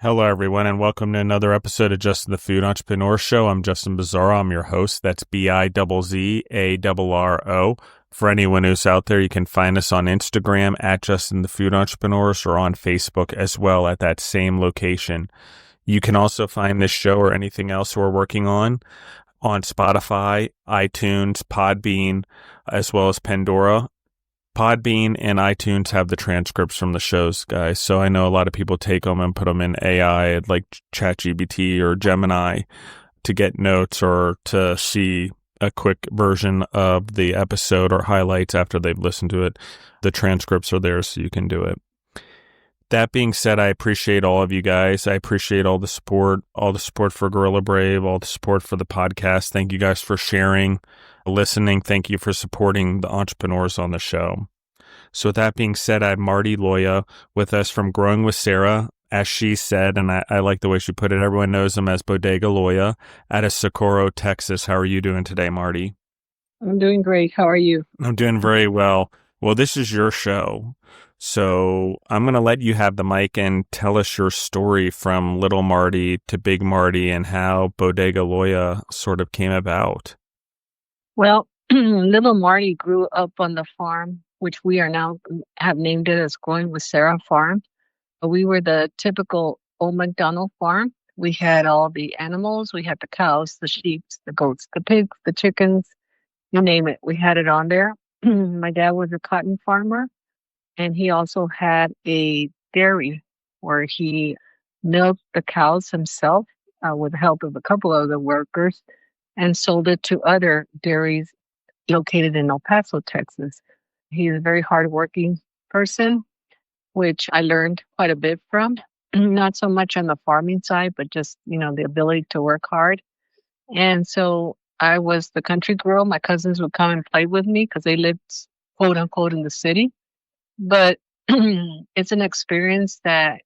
Hello, everyone, and welcome to another episode of Justin the Food Entrepreneur Show. I'm Justin Bizzarro. I'm your host. That's Bizzarro. For anyone who's out there, you can find us on Instagram at Justin the Food Entrepreneurs or on Facebook as well at that same location. You can also find this show or anything else we're working on Spotify, iTunes, Podbean, as well as Pandora. Podbean and iTunes have the transcripts from the shows, guys. So I know a lot of people take them and put them in AI like ChatGPT or Gemini to get notes or to see a quick version of the episode or highlights after they've listened to it. The transcripts are there so you can do it. That being said, I appreciate all of you guys. I appreciate all the support for Gorilla Brave, all the support for the podcast. Thank you guys for sharing, listening. Thank you for supporting the entrepreneurs on the show. So with that being said, I have Marty Loya with us from Growing with Sarah, as she said, and I like the way she put it. Everyone knows him as Bodega Loya out of Socorro, Texas. How are you doing today, Marty? I'm doing great. How are you? I'm doing very well. Well, this is your show. So I'm going to let you have the mic and tell us your story from little Marty to big Marty and how Bodega Loya sort of came about. Well, little Marty grew up on the farm, which we are now have named it as Growing with Sarah Farm. We were the typical old McDonald farm. We had all the animals. We had the cows, the sheep, the goats, the pigs, the chickens, you name it. We had it on there. My dad was a cotton farmer, and he also had a dairy where he milked the cows himself with the help of a couple of the workers and sold it to other dairies located in El Paso, Texas. He's a very hardworking person, which I learned quite a bit from. Not so much on the farming side, but just, the ability to work hard. And so I was the country girl. My cousins would come and play with me because they lived, quote unquote, in the city. But it's an experience that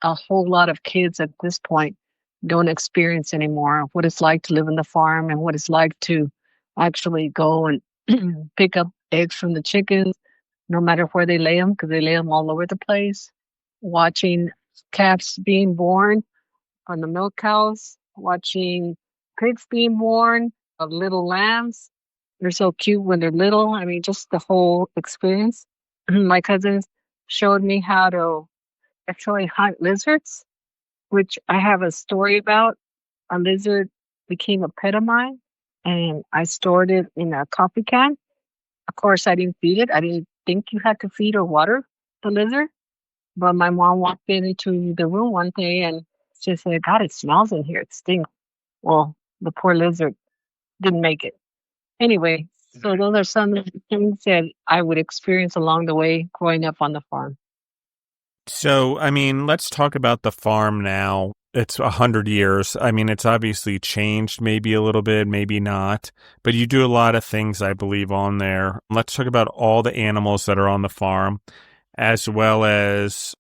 a whole lot of kids at this point don't experience anymore. What it's like to live in the farm and what it's like to actually go and pick up eggs from the chickens, no matter where they lay them, because they lay them all over the place. Watching calves being born on the milk cows, watching pigs being born, of little lambs. They're so cute when they're little. I mean, just the whole experience. My cousins showed me how to actually hunt lizards, which I have a story about. A lizard became a pet of mine, and I stored it in a coffee can. Of course, I didn't feed it. I didn't think you had to feed or water the lizard. But my mom walked into the room one day and she said, God, it smells in here. It stinks. Well, the poor lizard didn't make it. Anyway, so those are some of the things that I would experience along the way growing up on the farm. So, I mean, let's talk about the farm now. It's 100 years. I mean, it's obviously changed maybe a little bit, maybe not, but you do a lot of things, I believe, on there. Let's talk about all the animals that are on the farm, as well as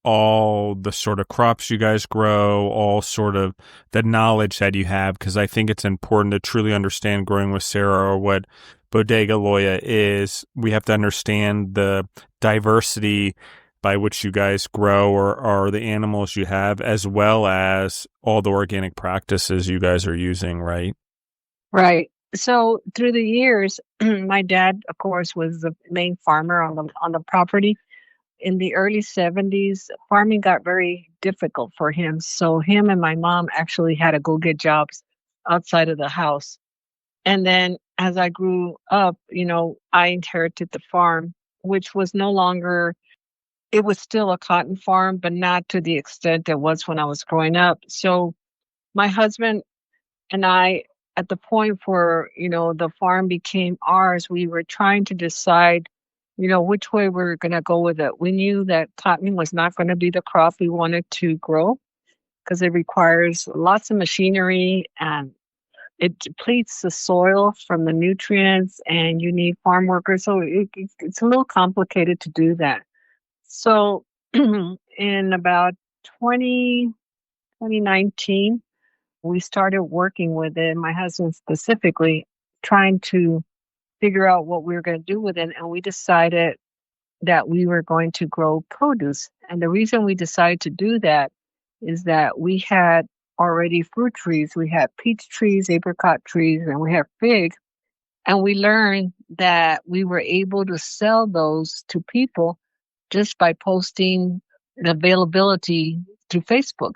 all the sort of crops you guys grow, all sort of the knowledge that you have, because I think it's important to truly understand Growing with Sarah or what Bodega Loya is. We have to understand the diversity by which you guys grow or the animals you have, as well as all the organic practices you guys are using, right? Right. So through the years, my dad, of course, was the main farmer on the property. In the early 70s, farming got very difficult for him. So him and my mom actually had to go get jobs outside of the house. And then as I grew up, I inherited the farm, which was no longer, it was still a cotton farm, but not to the extent it was when I was growing up. So my husband and I, at the point where, the farm became ours, we were trying to decide, which way we were going to go with it. We knew that cotton was not going to be the crop we wanted to grow because it requires lots of machinery and it depletes the soil from the nutrients and you need farm workers. So it's a little complicated to do that. So in about 2019, we started working with it, my husband specifically, trying to figure out what we were going to do with it. And we decided that we were going to grow produce. And the reason we decided to do that is that we had already fruit trees. We had peach trees, apricot trees, and we had fig. And we learned that we were able to sell those to people just by posting the availability through Facebook.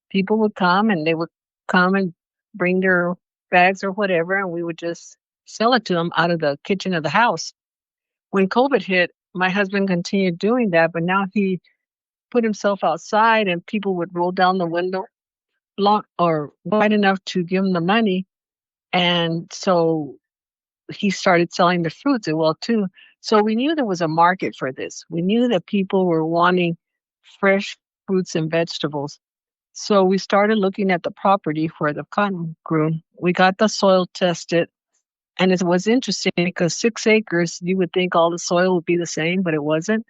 People would come and they would come and bring their bags or whatever, and we would just sell it to them out of the kitchen of the house. When COVID hit, my husband continued doing that, but now he put himself outside and people would roll down the window long or wide enough to give him the money. And so he started selling the fruits as well too. So we knew there was a market for this. We knew that people were wanting fresh fruits and vegetables. So we started looking at the property where the cotton grew. We got the soil tested, and it was interesting because 6 acres, you would think all the soil would be the same, but it wasn't.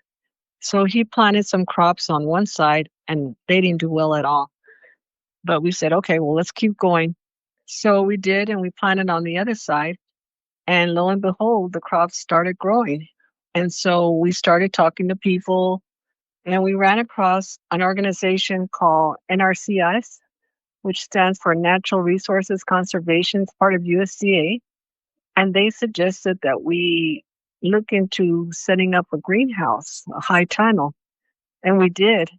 So he planted some crops on one side, and they didn't do well at all. But we said, okay, well, let's keep going. So we did, and we planted on the other side. And lo and behold, the crops started growing. And so we started talking to people, and we ran across an organization called NRCS, which stands for Natural Resources Conservation. It's part of USDA. And they suggested that we look into setting up a greenhouse, a high tunnel. And we did.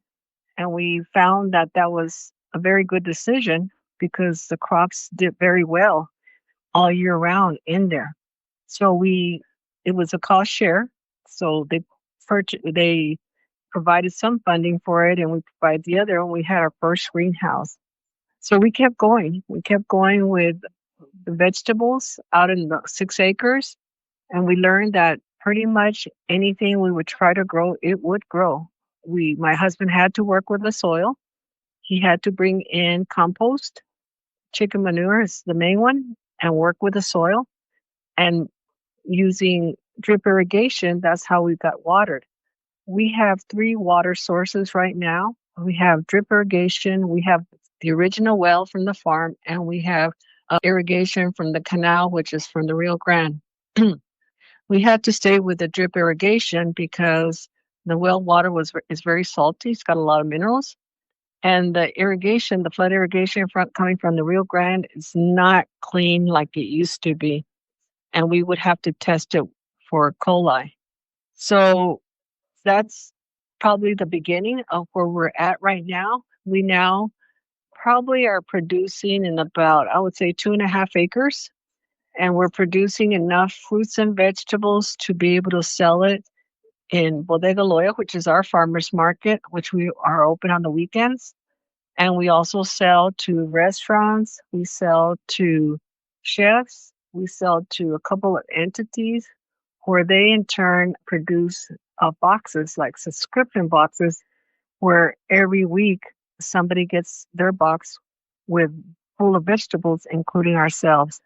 And we found that that was a very good decision because the crops did very well all year round in there. So it was a cost share. So they provided some funding for it, and we provided the other, and we had our first greenhouse. So we kept going. We kept going with the vegetables out in the 6 acres, and we learned that pretty much anything we would try to grow, it would grow. My husband had to work with the soil. He had to bring in compost. Chicken manure is the main one, and work with the soil. And using drip irrigation, that's how we got watered. We have 3 water sources right now. We have drip irrigation, we have the original well from the farm, and we have irrigation from the canal, which is from the Rio Grande. We had to stay with the drip irrigation because the well water is very salty. It's got a lot of minerals. And the irrigation, the flood irrigation coming from the Rio Grande is not clean like it used to be. And we would have to test it for coli. So that's probably the beginning of where we're at right now. We now probably are producing in about, I would say, 2.5 acres. And we're producing enough fruits and vegetables to be able to sell it in Bodega Loya, which is our farmers market, which we are open on the weekends. And we also sell to restaurants. We sell to chefs. We sell to a couple of entities where they in turn produce boxes, like subscription boxes, where every week somebody gets their box with full of vegetables, including ourselves.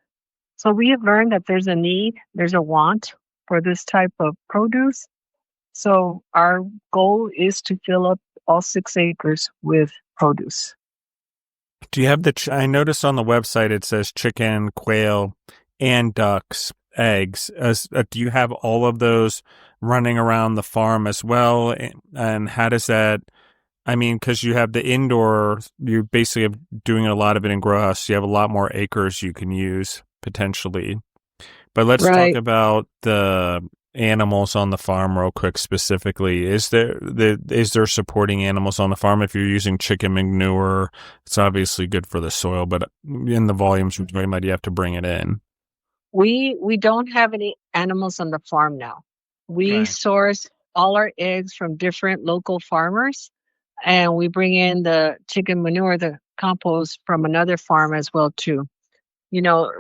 So we have learned that there's a need, there's a want for this type of produce. So our goal is to fill up all 6 acres with produce. Do you have I noticed on the website it says chicken, quail, and ducks, eggs. Do you have all of those running around the farm as well? And how does that, I mean, because you have the indoor, you're basically doing a lot of it in grow house. You have a lot more acres you can use potentially. But let's talk about the animals on the farm real quick specifically. Is there supporting animals on the farm? If you're using chicken manure, it's obviously good for the soil, but in the volumes you might have to bring it in. We don't have any animals on the farm now. We source all our eggs from different local farmers, and we bring in the chicken manure, the compost, from another farm as well too. You know,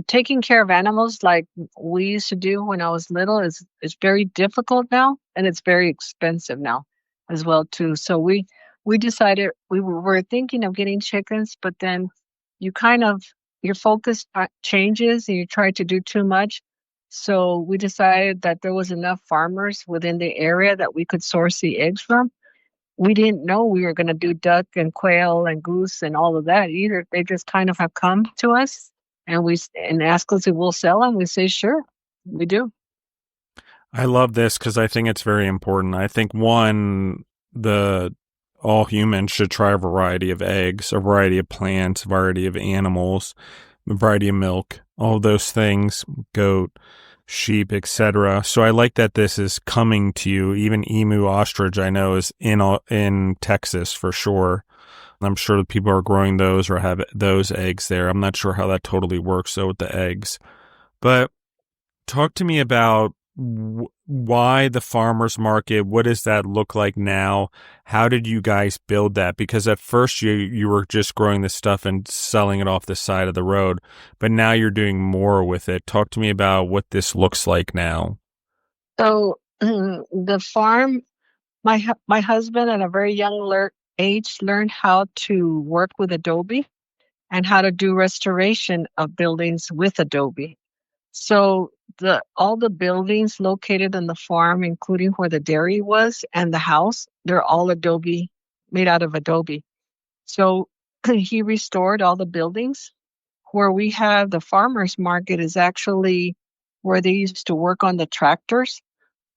taking care of animals like we used to do when I was little is very difficult now, and it's very expensive now as well too. So we decided we were thinking of getting chickens, but then your focus changes and you try to do too much. So we decided that there was enough farmers within the area that we could source the eggs from. We didn't know we were going to do duck and quail and goose and all of that either. They just kind of have come to us and ask us if we'll sell them. We say, sure, we do. I love this because I think it's very important. I think one, the all humans should try a variety of eggs, a variety of plants, a variety of animals, a variety of milk, all those things, goat, sheep, etc. So I like that this is coming to you. Even emu ostrich, I know, is in Texas for sure. I'm sure that people are growing those or have those eggs there. I'm not sure how that totally works though with the eggs. But talk to me about why the farmers market. What does that look like now? How did you guys build that? Because at first you were just growing this stuff and selling it off the side of the road, but now you're doing more with it. Talk to me about what this looks like now. So the farm, my husband at a very young age learned how to work with Adobe and how to do restoration of buildings with Adobe. So all the buildings located in the farm, including where the dairy was and the house, they're all Adobe, made out of Adobe. So he restored all the buildings. Where we have the farmers market is actually where they used to work on the tractors,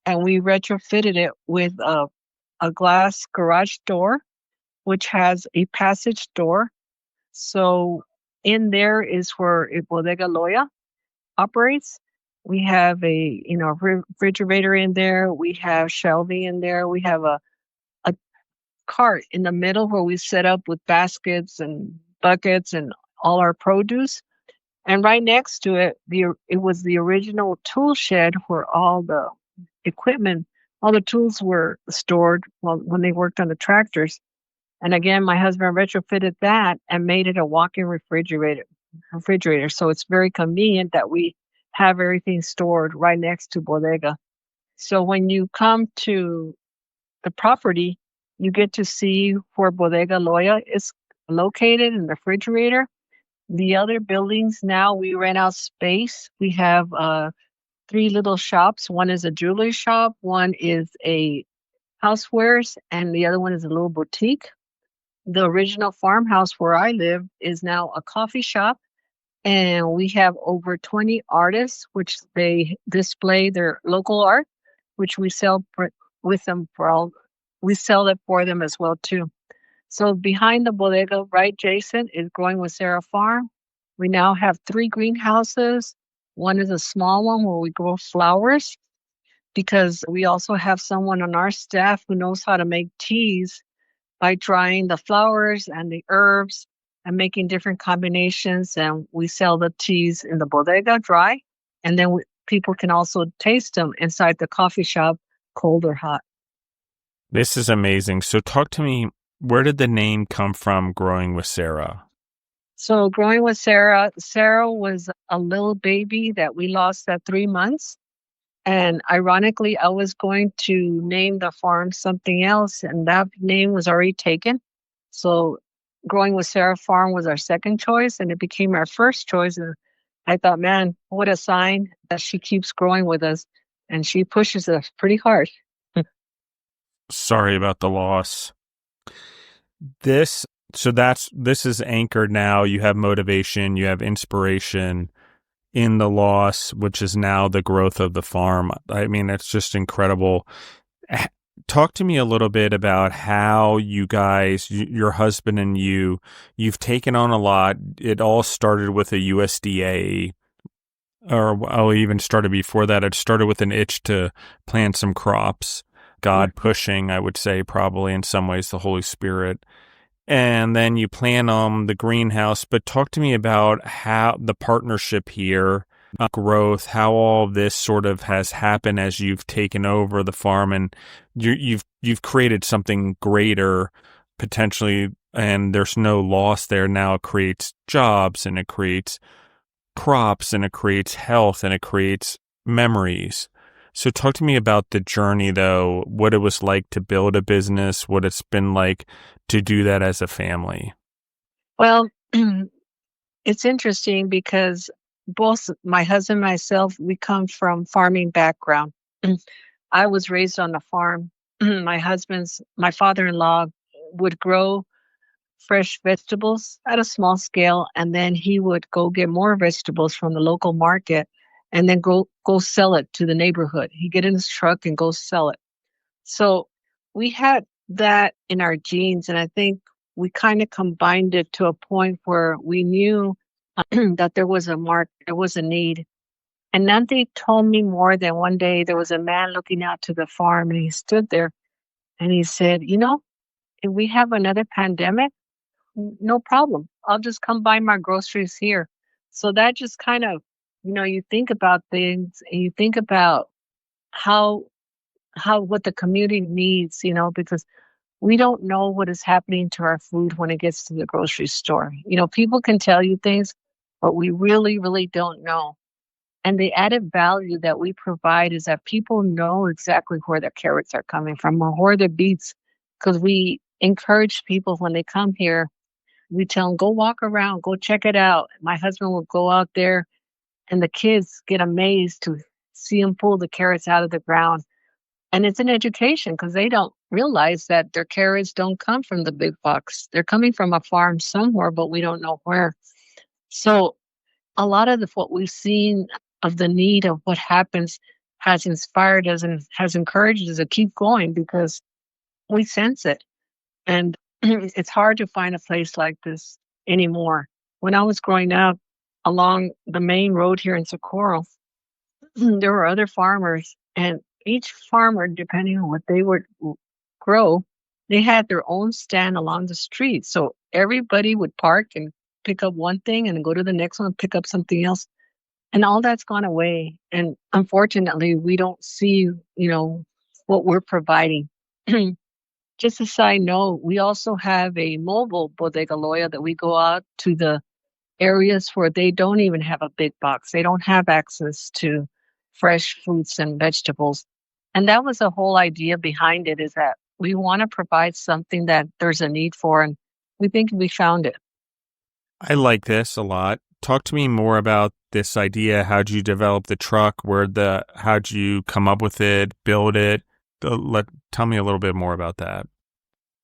and we retrofitted it with a glass garage door, which has a passage door. So in there is where Bodega Loya operates. We have a refrigerator in there. We have shelving in there. We have a cart in the middle where we set up with baskets and buckets and all our produce. And right next to it, it was the original tool shed where all the equipment, all the tools were stored when they worked on the tractors. And again, my husband retrofitted that and made it a walk-in refrigerator. So it's very convenient that we have everything stored right next to Bodega. So when you come to the property, you get to see where Bodega Loya is located in the refrigerator. The other buildings now, we rent out space. We have 3 little shops. One is a jewelry shop, one is a housewares, and the other one is a little boutique. The original farmhouse where I live is now a coffee shop, and we have over 20 artists, which they display their local art, which we sell we sell it for them as well too. So behind the bodega, right, Jason, is Growing with Sarah Farm. We now have 3 greenhouses. One is a small one where we grow flowers, because we also have someone on our staff who knows how to make teas by drying the flowers and the herbs and making different combinations. And we sell the teas in the bodega dry. And then people can also taste them inside the coffee shop, cold or hot. This is amazing. So talk to me, where did the name come from, Growing with Sarah? So Growing with Sarah was a little baby that we lost at 3 months. And ironically, I was going to name the farm something else, and that name was already taken. So Growing with Sarah Farm was our second choice, and it became our first choice. And I thought, man, what a sign that she keeps growing with us, and she pushes us pretty hard. Sorry about the loss. This is anchored now. You have motivation, you have inspiration in the loss, which is now the growth of the farm. I mean, it's just incredible. Talk to me a little bit about how you guys, your husband and you've taken on a lot. It all started with a USDA, or I'll even started before that. It started with an itch to plant some crops. God pushing, I would say, probably in some ways, the Holy Spirit. And then you plan on the greenhouse. But talk to me about how the partnership here, growth, how all this sort of has happened as you've taken over the farm, and you've created something greater potentially, and there's no loss there. Now it creates jobs, and it creates crops, and it creates health, and it creates memories. So talk to me about the journey, though, what it was like to build a business, what it's been like to do that as a family. Well, it's interesting because both my husband and myself, we come from farming background. I was raised on the farm. My father-in-law would grow fresh vegetables at a small scale, and then he would go get more vegetables from the local market and then go sell it to the neighborhood. He'd get in his truck and go sell it. So we had that in our genes. And I think we kind of combined it to a point where we knew that there was there was a need. And nothing told me more than one day there was a man looking out to the farm and he stood there and he said, if we have another pandemic, no problem. I'll just come buy my groceries here. So that just kind of, you think about things and you think about how what the community needs, because we don't know what is happening to our food when it gets to the grocery store. People can tell you things, but we really, really don't know. And the added value that we provide is that people know exactly where their carrots are coming from or where their beets, because we encourage people when they come here. We tell them, go walk around, go check it out. My husband will go out there and the kids get amazed to see him pull the carrots out of the ground. And it's an education because they don't realize that their carrots don't come from the big box. They're coming from a farm somewhere, but we don't know where. So a lot of what we've seen of the need of what happens has inspired us and has encouraged us to keep going because we sense it. And it's hard to find a place like this anymore. When I was growing up along the main road here in Socorro, there were other farmers, and each farmer, depending on what they would grow, they had their own stand along the street. So everybody would park and pick up one thing and go to the next one, pick up something else. And all that's gone away. And unfortunately, we don't see, what we're providing. Just a side note, we also have a mobile Bodega Loya that we go out to the areas where they don't even have a big box. They don't have access to fresh fruits and vegetables. And that was the whole idea behind it, is that we want to provide something that there's a need for. And we think we found it. I like this a lot. Talk to me more about this idea. How'd you develop the truck? How'd you come up with it, build it? Tell me a little bit more about that.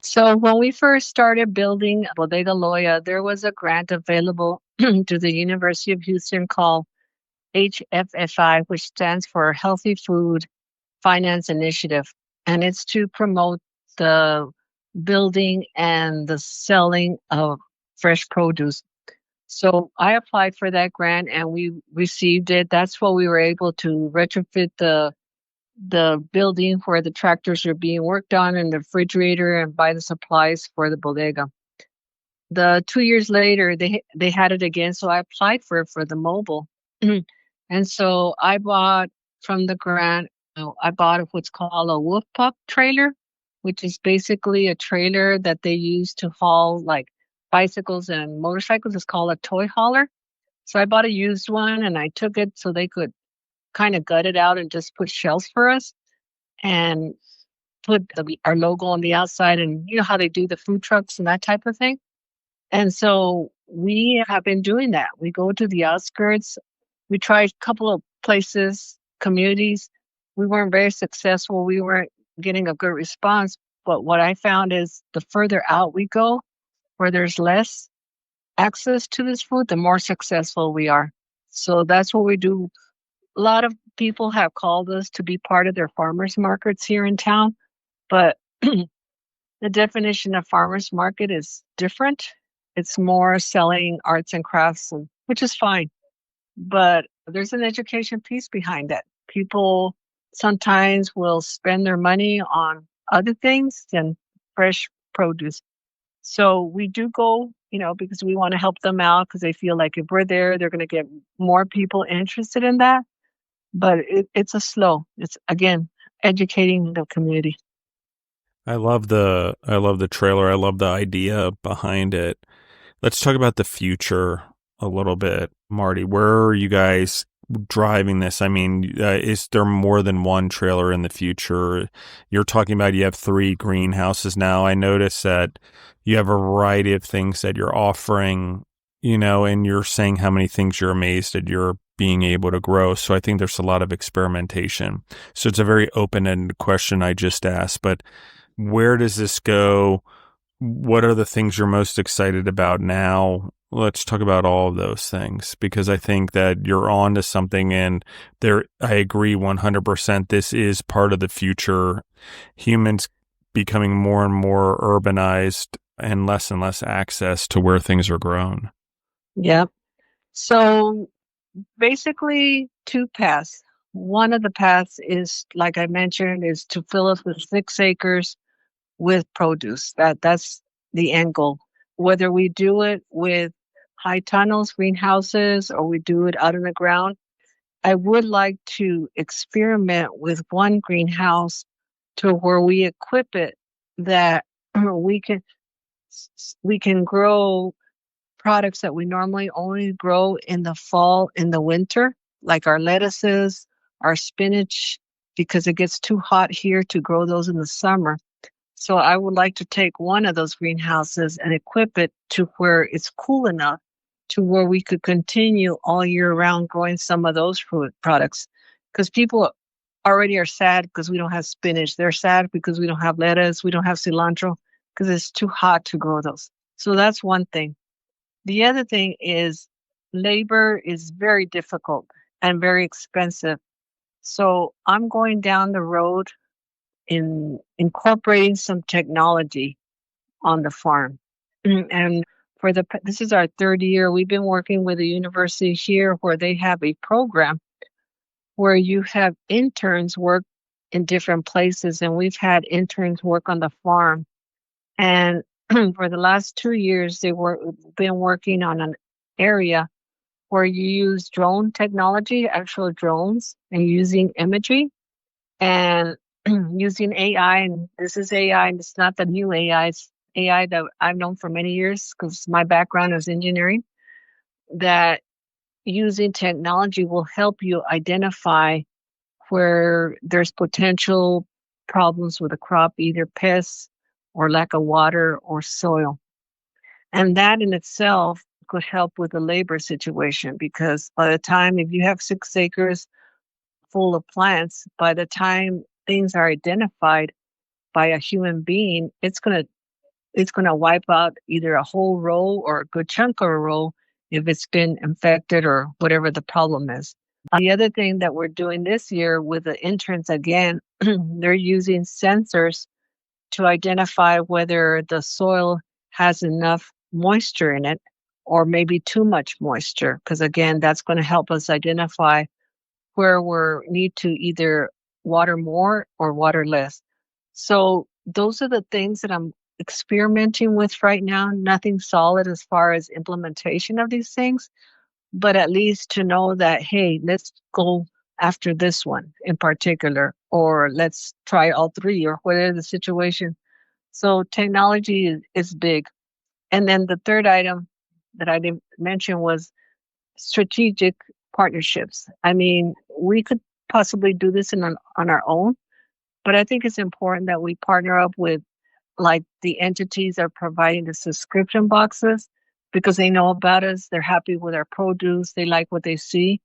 So when we first started building Bodega Loya, there was a grant available to the University of Houston called HFFI, which stands for Healthy Food Finance Initiative. And it's to promote the building and the selling of fresh produce. So I applied for that grant and we received it. That's what we were able to retrofit the building where the tractors are being worked on and the refrigerator and buy the supplies for the bodega. 2 years later, they had it again. So I applied for the mobile. And so I bought from the grant, I bought what's called a wolf pup trailer, which is basically a trailer that they use to haul like bicycles and motorcycles. It's called a toy hauler. So I bought a used one and I took it so they could kind of gut it out and just put shelves for us and put our logo on the outside, and you know how they do the food trucks and that type of thing. And so we have been doing that. We go to the outskirts. We tried a couple of places, communities. We weren't very successful. We weren't getting a good response. But what I found is the further out we go, where there's less access to this food, the more successful we are. So that's what we do. A lot of people have called us to be part of their farmers markets here in town, but the definition of farmers market is different. It's more selling arts and crafts, which is fine. But there's an education piece behind that. People sometimes will spend their money on other things than fresh produce. So we do go, because we want to help them out because they feel like if we're there, they're going to get more people interested in that. But it's again, educating the community. I love the trailer. I love the idea behind it. Let's talk about the future a little bit, Marty. Where are you guys driving this? I mean, is there more than one trailer in the future? You're talking about you have 3 greenhouses now. I noticed that you have a variety of things that you're offering, and you're saying how many things you're amazed at you're being able to grow. So I think there's a lot of experimentation. So it's a very open-ended question I just asked, but where does this go? What are the things you're most excited about now? Let's talk about all of those things, because I think that you're on to something, and I agree 100%. This is part of the future. Humans becoming more and more urbanized and less access to where things are grown. Yep. So basically, two paths. One of the paths is, like I mentioned, is to fill us with 6 acres with produce. That's the end goal. Whether we do it with high tunnels, greenhouses, or we do it out in the ground, I would like to experiment with one greenhouse to where we equip it that we can we can grow products that we normally only grow in the fall, in the winter, like our lettuces, our spinach, because it gets too hot here to grow those in the summer. So I would like to take one of those greenhouses and equip it to where it's cool enough to where we could continue all year round growing some of those fruit products. Because people already are sad because we don't have spinach. They're sad because we don't have lettuce, we don't have cilantro, because it's too hot to grow those. So that's one thing. The other thing is labor is very difficult and very expensive. So I'm going down the road in incorporating some technology on the farm. And this is our third year. We've been working with a university here where they have a program where you have interns work in different places, and we've had interns work on the farm. And for the last 2 years, been working on an area where you use drone technology, actual drones, and using imagery and using AI. And this is AI, and it's not the new AI. It's AI that I've known for many years because my background is engineering. That using technology will help you identify where there's potential problems with a crop, either pests or lack of water or soil. And that in itself could help with the labor situation, because by the time, if you have 6 acres full of plants, by the time things are identified by a human being, it's gonna wipe out either a whole row or a good chunk of a row if it's been infected or whatever the problem is. The other thing that we're doing this year with the interns again, they're using sensors to identify whether the soil has enough moisture in it or maybe too much moisture. Because again, that's going to help us identify where we need to either water more or water less. So those are the things that I'm experimenting with right now. Nothing solid as far as implementation of these things, but at least to know that, hey, let's go after this one in particular, or let's try all three, or whatever the situation. So technology is big. And then the third item that I didn't mention was strategic partnerships. I mean, we could possibly do this on our own, but I think it's important that we partner up with like the entities that are providing the subscription boxes, because they know about us, they're happy with our produce, they like what they see.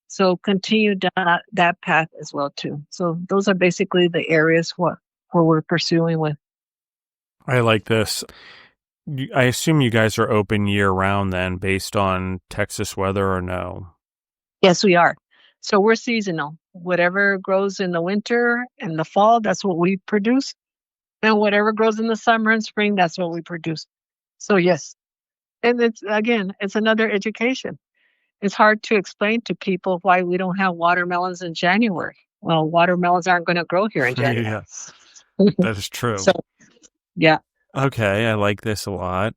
So continue down that path as well too. So those are basically the areas where we're pursuing with. I like this. I assume you guys are open year round then, based on Texas weather, or no? Yes, we are. So we're seasonal. Whatever grows in the winter and the fall, that's what we produce. And whatever grows in the summer and spring, that's what we produce. So yes. And it's another education. It's hard to explain to people why we don't have watermelons in January. Well, watermelons aren't going to grow here in January. Yeah, that is true. So yeah. Okay, I like this a lot.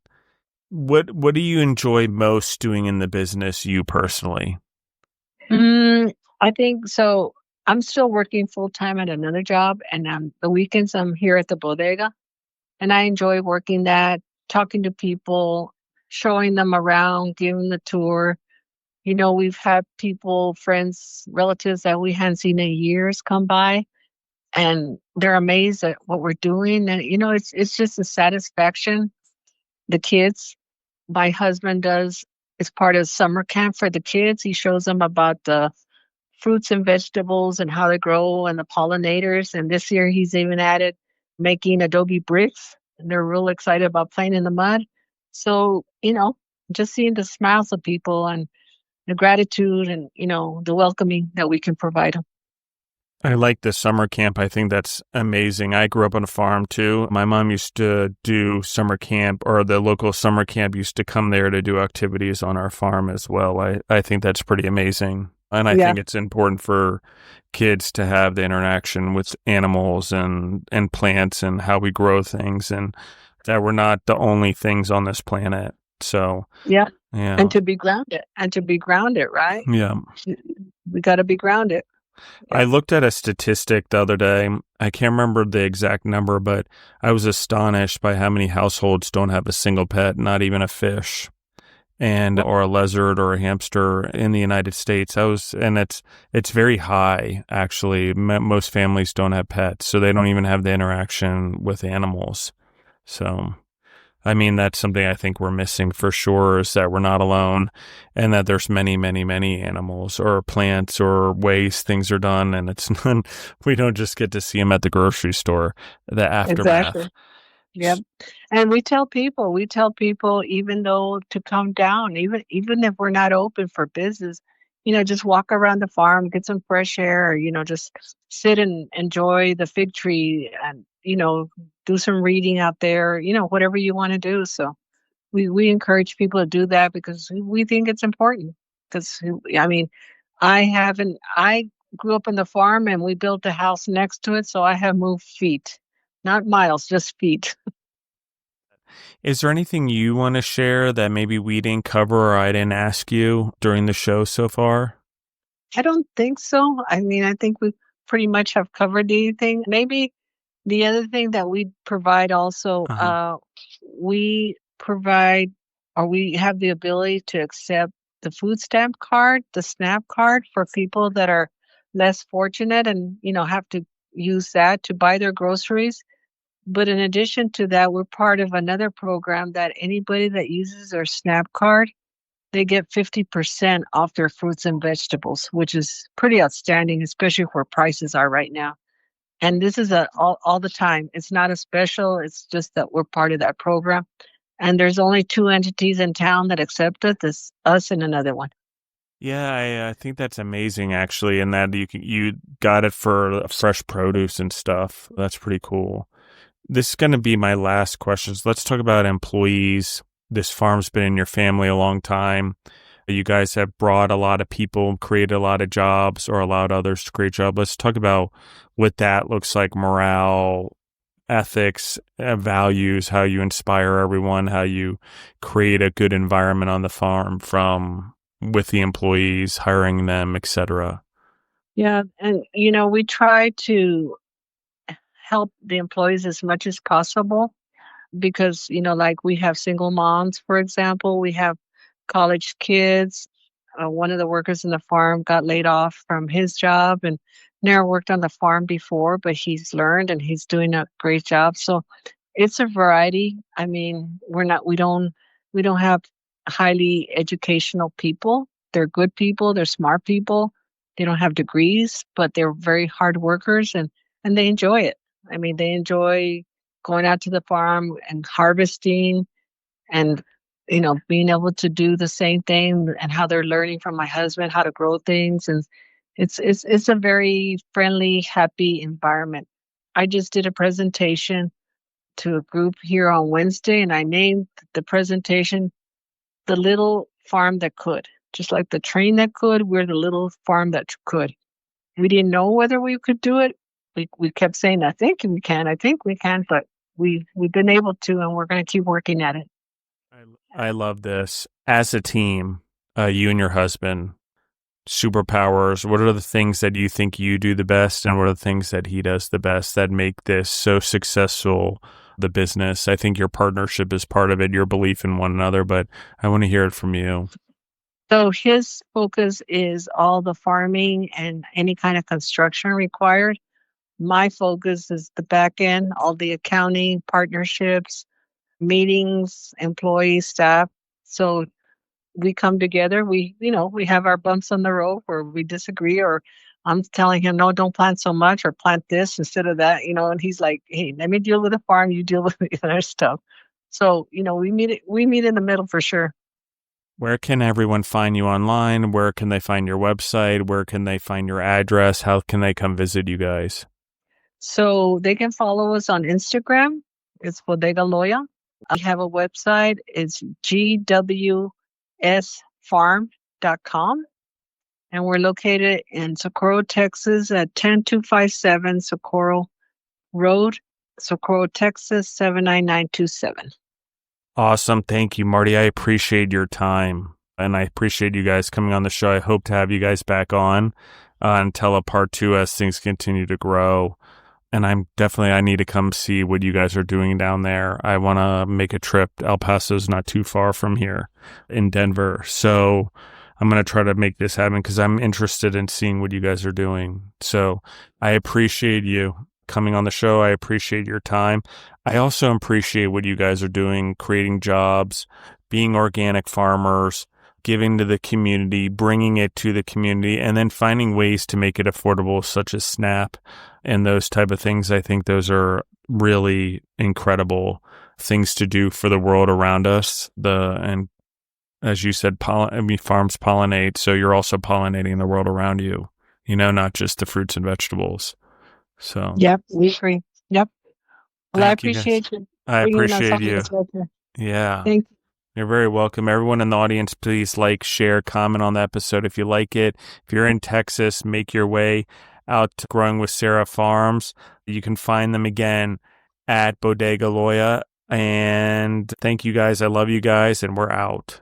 What do you enjoy most doing in the business, you personally? I think so. I'm still working full time at another job, and the weekends I'm here at the bodega, and I enjoy working that, talking to people, showing them around, giving the tour. You know, we've had people, friends, relatives that we hadn't seen in years come by, and they're amazed at what we're doing. And you know, it's just a satisfaction. The kids, my husband does, is part of summer camp for the kids. He shows them about the fruits and vegetables and how they grow and the pollinators. And this year he's even added making adobe bricks. And they're real excited about playing in the mud. So, you know, just seeing the smiles of people and the gratitude and, you know, the welcoming that we can provide them. I like the summer camp. I think that's amazing. I grew up on a farm too. My mom used to do summer camp, or the local summer camp used to come there to do activities on our farm as well. I think that's pretty amazing. And I Yeah, think it's important for kids to have the interaction with animals and plants and how we grow things, and that we're not the only things on this planet. So, yeah. yeah. And to be grounded, right? Yeah. We got to be grounded. I Yeah. looked at a statistic the other day. I can't remember the exact number, but I was astonished by how many households don't have a single pet, not even a fish, and or a lizard or a hamster in the United States. And it's very high actually. Most families don't have pets, so they don't even have the interaction with animals. So I mean, that's something I think we're missing for sure, is that we're not alone, and that there's many, many, many animals or plants or ways things are done. And we don't just get to see them at the grocery store, the aftermath. Exactly. Yep. And we tell people even though to come down, even if we're not open for business, just walk around the farm, get some fresh air, just sit and enjoy the fig tree and, do some reading out there, whatever you want to do. So we encourage people to do that because we think it's important. Because I mean, I grew up on the farm and we built a house next to it, so I have moved feet, not miles, just feet. Is there anything you want to share that maybe we didn't cover or I didn't ask you during the show so far? I don't think so. I mean, I think we pretty much have covered anything. Maybe the other thing that we provide also, Uh-huh. we provide or we have the ability to accept the food stamp card, the SNAP card for people that are less fortunate and, have to use that to buy their groceries. But in addition to that, we're part of another program that anybody that uses their SNAP card, they get 50% off their fruits and vegetables, which is pretty outstanding, especially where prices are right now. And this is all the time. It's not a special, it's just that we're part of that program. And there's only two entities in town that accept it. This us and another one. Yeah, I think that's amazing actually, and that you got it for fresh produce and stuff. That's pretty cool. This is going to be my last questions. Let's talk about employees. This farm's been in your family a long time. You guys have brought a lot of people, created a lot of jobs, or allowed others to create jobs. Let's talk about what that looks like: morale, ethics, values, how you inspire everyone, how you create a good environment on the farm from with the employees, hiring them, etc. Yeah. And, we try to help the employees as much as possible because, like we have single moms, for example, we have college kids. One of the workers in the farm got laid off from his job and never worked on the farm before, but he's learned and he's doing a great job. So it's a variety. I mean, we don't have highly educational people. They're good people, they're smart people. They don't have degrees, but they're very hard workers and they enjoy it. I mean, they enjoy going out to the farm and harvesting and being able to do the same thing and how they're learning from my husband how to grow things and it's a very friendly, happy environment. I just did a presentation to a group here on Wednesday and I named the presentation The Little Farm That Could. Just like the train that could, we're the little farm that could. We didn't know whether we could do it. We kept saying, I think we can, but we've been able to and we're going to keep working at it. I love this. As a team, you and your husband, superpowers, what are the things that you think you do the best and what are the things that he does the best that make this so successful, the business? I think your partnership is part of it, your belief in one another, but I want to hear it from you. So his focus is all the farming and any kind of construction required. My focus is the back end, all the accounting, partnerships, meetings, employees, staff. So we come together. We have our bumps on the road where we disagree, or I'm telling him, no, don't plant so much, or plant this instead of that, and he's like, hey, let me deal with the farm, you deal with the other stuff. So, we meet in the middle for sure. Where can everyone find you online? Where can they find your website? Where can they find your address? How can they come visit you guys? So they can follow us on Instagram. It's Bodega Loya. We have a website. It's gwsfarm.com. And we're located in Socorro, Texas at 10257 Socorro Road, Socorro, Texas 79927. Awesome. Thank you, Marty. I appreciate your time and I appreciate you guys coming on the show. I hope to have you guys back on and tell a part two as things continue to grow. And I need to come see what you guys are doing down there. I want to make a trip. El Paso's not too far from here in Denver. So I'm going to try to make this happen because I'm interested in seeing what you guys are doing. So I appreciate you coming on the show. I appreciate your time. I also appreciate what you guys are doing, creating jobs, being organic farmers, giving to the community, bringing it to the community, and then finding ways to make it affordable, such as SNAP and those type of things. I think those are really incredible things to do for the world around us. And as you said, farms pollinate, so you're also pollinating the world around you, not just the fruits and vegetables. So yep, we agree. Yep. Well, I appreciate you. I appreciate you. Yeah. Thank you. You're very welcome. Everyone in the audience, please like, share, comment on the episode if you like it. If you're in Texas, make your way out to Growing with Sarah Farms. You can find them again at Bodega Loya. And thank you guys. I love you guys, and we're out.